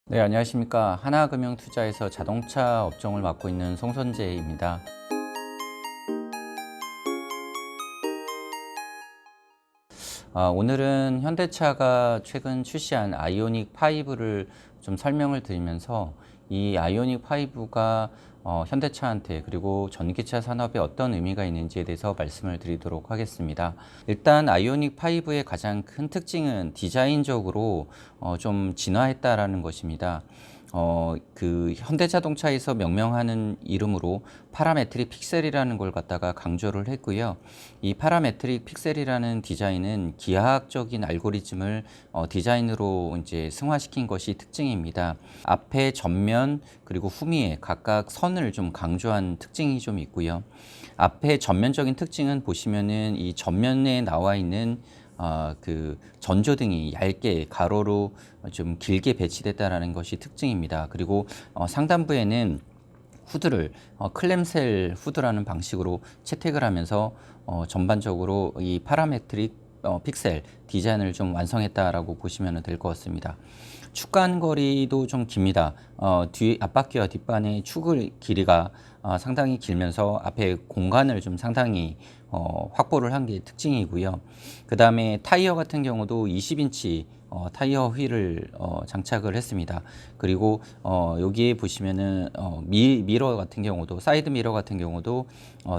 네, 안녕하십니까. 하나금융투자에서 자동차 업종을 맡고 있는 송선재입니다. 오늘은 현대차가 최근 출시한 아이오닉 5를 좀 설명을 드리면서 이 아이오닉 5가 현대차한테 그리고 전기차 산업에 어떤 의미가 있는지에 대해서 말씀을 드리도록 하겠습니다. 일단 아이오닉 5의 가장 큰 특징은 디자인적으로 좀 진화했다라는 것입니다. 그 현대자동차에서 명명하는 이름으로 파라메트릭 픽셀이라는 걸 갖다가 강조를 했고요. 이 파라메트릭 픽셀이라는 디자인은 기하학적인 알고리즘을 디자인으로 이제 승화시킨 것이 특징입니다. 앞에 전면 그리고 후미에 각각 선을 좀 강조한 특징이 좀 있고요. 앞에 전면적인 특징은 보시면은 이 전면에 나와 있는 그 전조등이 얇게 가로로 좀 길게 배치됐다라는 것이 특징입니다. 그리고 상단부에는 후드를 클램셀 후드라는 방식으로 채택을 하면서 전반적으로 이 파라메트릭 픽셀 디자인을 좀 완성했다라고 보시면 될 것 같습니다. 축간 거리도 좀 깁니다. 앞바퀴와 뒷반의 축을 길이가 상당히 길면서 앞에 공간을 좀 상당히 확보를 한 게 특징이고요. 그 다음에 타이어 같은 경우도 20인치 타이어 휠을 장착을 했습니다. 그리고 여기에 보시면은 미러 같은 경우도 사이드 미러 같은 경우도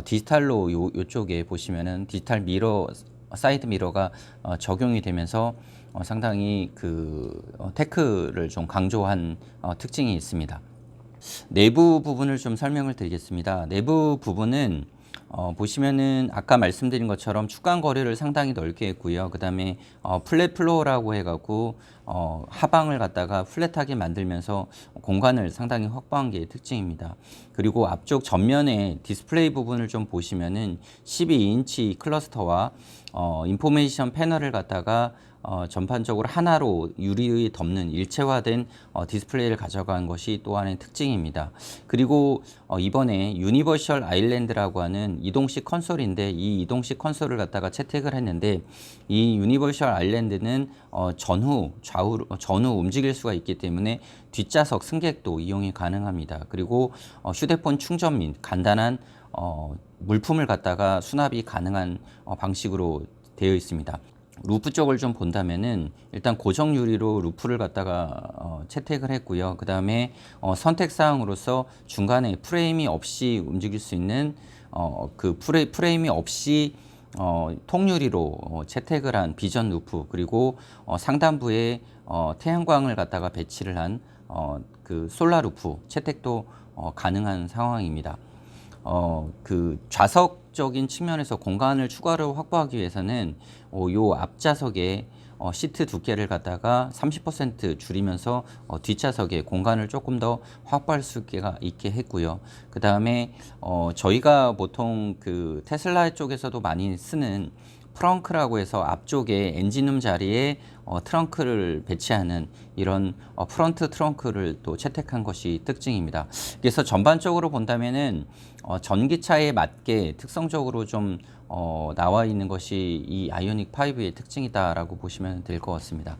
디지털로 요쪽에 보시면은 디지털 미러 사이드 미러가 적용이 되면서 상당히 그 테크를 좀 강조한 특징이 있습니다. 내부 부분을 좀 설명을 드리겠습니다. 내부 부분은 보시면은 아까 말씀드린 것처럼 축간 거리를 상당히 넓게 했고요. 그 다음에 플랫 플로어라고 해갖고 하방을 갖다가 플랫하게 만들면서 공간을 상당히 확보한 게 특징입니다. 그리고 앞쪽 전면에 디스플레이 부분을 좀 보시면은 12인치 클러스터와 인포메이션 패널을 갖다가 전반적으로 하나로 유리에 덮는 일체화된 디스플레이를 가져간 것이 또 하나의 특징입니다. 그리고 이번에 유니버셜 아일랜드라고 하는 이동식 컨솔인데 이 이동식 컨솔을 갖다가 채택을 했는데 이 유니버셜 아일랜드는 전후 움직일 수가 있기 때문에 뒷좌석 승객도 이용이 가능합니다. 그리고 휴대폰 충전 및 간단한 물품을 갖다가 수납이 가능한 방식으로 되어 있습니다. 루프 쪽을 좀 본다면은 일단 고정 유리로 루프를 갖다가 채택을 했고요. 그 다음에 선택 사항으로서 중간에 프레임이 없이 움직일 수 있는 그 프레임이 없이 통유리로 채택을 한 비전 루프, 그리고 상단부에 태양광을 갖다가 배치를 한 그 솔라 루프 채택도 가능한 상황입니다. 그 좌석적인 측면에서 공간을 추가로 확보하기 위해서는 요 앞좌석에 시트 두께를 갖다가 30% 줄이면서 뒷좌석에 공간을 조금 더 확보할 수 있게 했고요. 그 다음에 저희가 보통 그 테슬라 쪽에서도 많이 쓰는 프렁크라고 해서 앞쪽에 엔진룸 자리에 트렁크를 배치하는 이런 프런트 트렁크를 또 채택한 것이 특징입니다. 그래서 전반적으로 본다면은 전기차에 맞게 특성적으로 좀 나와 있는 것이 이 아이오닉 5의 특징이다라고 보시면 될 것 같습니다.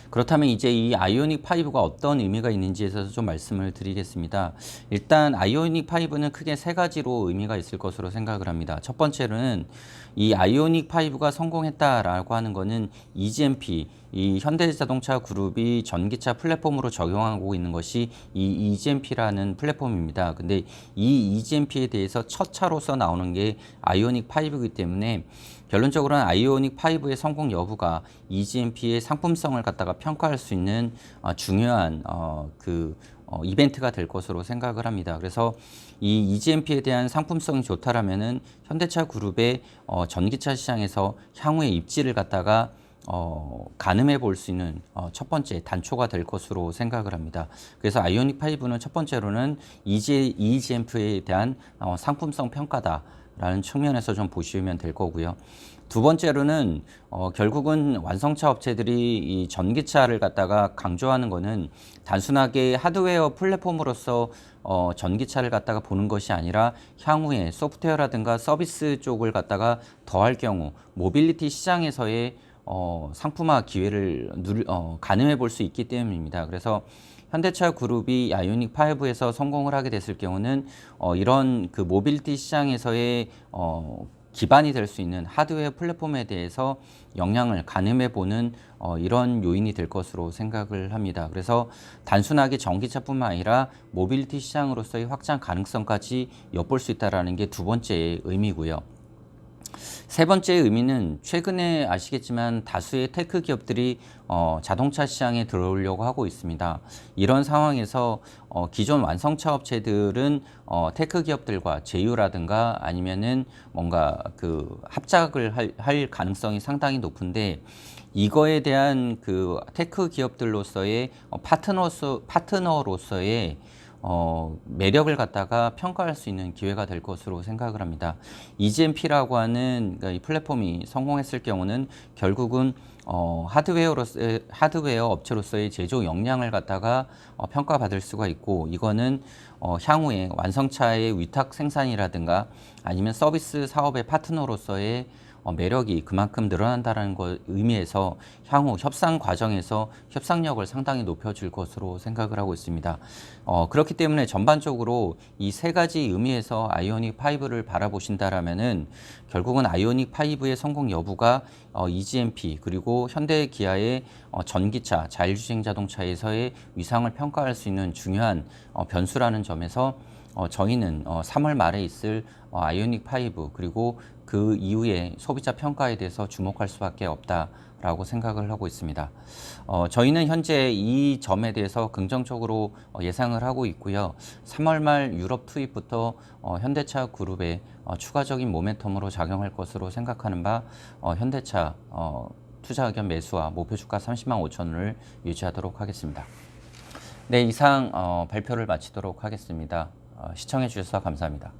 그렇다면 이제 이 아이오닉 5가 어떤 의미가 있는지에 대해서 좀 말씀을 드리겠습니다. 일단 아이오닉 5는 크게 세 가지로 의미가 있을 것으로 생각을 합니다. 첫 번째로는 이 아이오닉 5가 성공했다라고 하는 것은 EGMP, 이 현대자동차 그룹이 전기차 플랫폼으로 적용하고 있는 것이 이 EGMP라는 플랫폼입니다. 근데 이 EGMP에 대해서 첫 차로서 나오는 게 아이오닉 5이기 때문에 결론적으로는 아이오닉 5의 성공 여부가 EGMP의 상품성을 갖다가 평가할 수 있는 중요한 이벤트가 될 것으로 생각을 합니다. 그래서 이 EGMP에 대한 상품성이 좋다라면은 현대차 그룹의 전기차 시장에서 향후의 입지를 갖다가 가늠해 볼 수 있는 첫 번째 단초가 될 것으로 생각을 합니다. 그래서 아이오닉 5는 첫 번째로는 EGMP에 대한 상품성 평가다 라는 측면에서 좀 보시면 될 거고요. 두 번째로는 결국은 완성차 업체들이 이 전기차를 갖다가 강조하는 거는 단순하게 하드웨어 플랫폼으로서 전기차를 갖다가 보는 것이 아니라 향후에 소프트웨어라든가 서비스 쪽을 갖다가 더할 경우 모빌리티 시장에서의 상품화 기회를 가늠해 볼 수 있기 때문입니다. 그래서 현대차 그룹이 아이오닉 5에서 성공을 하게 됐을 경우는 이런 그 모빌리티 시장에서의 기반이 될 수 있는 하드웨어 플랫폼에 대해서 영향을 가늠해 보는 이런 요인이 될 것으로 생각을 합니다. 그래서 단순하게 전기차뿐만 아니라 모빌리티 시장으로서의 확장 가능성까지 엿볼 수 있다는 게 두 번째 의미고요. 세 번째 의미는 최근에 아시겠지만 다수의 테크 기업들이 자동차 시장에 들어오려고 하고 있습니다. 이런 상황에서 기존 완성차 업체들은 테크 기업들과 제휴라든가 아니면은 뭔가 그 합작을 할 가능성이 상당히 높은데 이거에 대한 그 테크 기업들로서의 파트너로서의 매력을 갖다가 평가할 수 있는 기회가 될 것으로 생각을 합니다. EGMP라고 하는 그러니까 이 플랫폼이 성공했을 경우는 결국은 하드웨어 업체로서의 제조 역량을 갖다가 평가받을 수가 있고 이거는 향후에 완성차의 위탁 생산이라든가 아니면 서비스 사업의 파트너로서의 매력이 그만큼 늘어난다는 것 의미에서 향후 협상 과정에서 협상력을 상당히 높여줄 것으로 생각을 하고 있습니다. 그렇기 때문에 전반적으로 이 세 가지 의미에서 아이오닉 5를 바라보신다라면은 결국은 아이오닉 5의 성공 여부가 EGMP 그리고 현대 기아의 전기차 자율주행 자동차에서의 위상을 평가할 수 있는 중요한 변수라는 점에서 저희는 3월 말에 있을 아이오닉 5 그리고 그 이후에 소비자 평가에 대해서 주목할 수밖에 없다라고 생각을 하고 있습니다. 저희는 현재 이 점에 대해서 긍정적으로 예상을 하고 있고요. 3월 말 유럽 투입부터 현대차 그룹의 추가적인 모멘텀으로 작용할 것으로 생각하는 바 현대차 투자 의견 매수와 목표 주가 30만 5천 원을 유지하도록 하겠습니다. 네, 이상 발표를 마치도록 하겠습니다. 시청해 주셔서 감사합니다.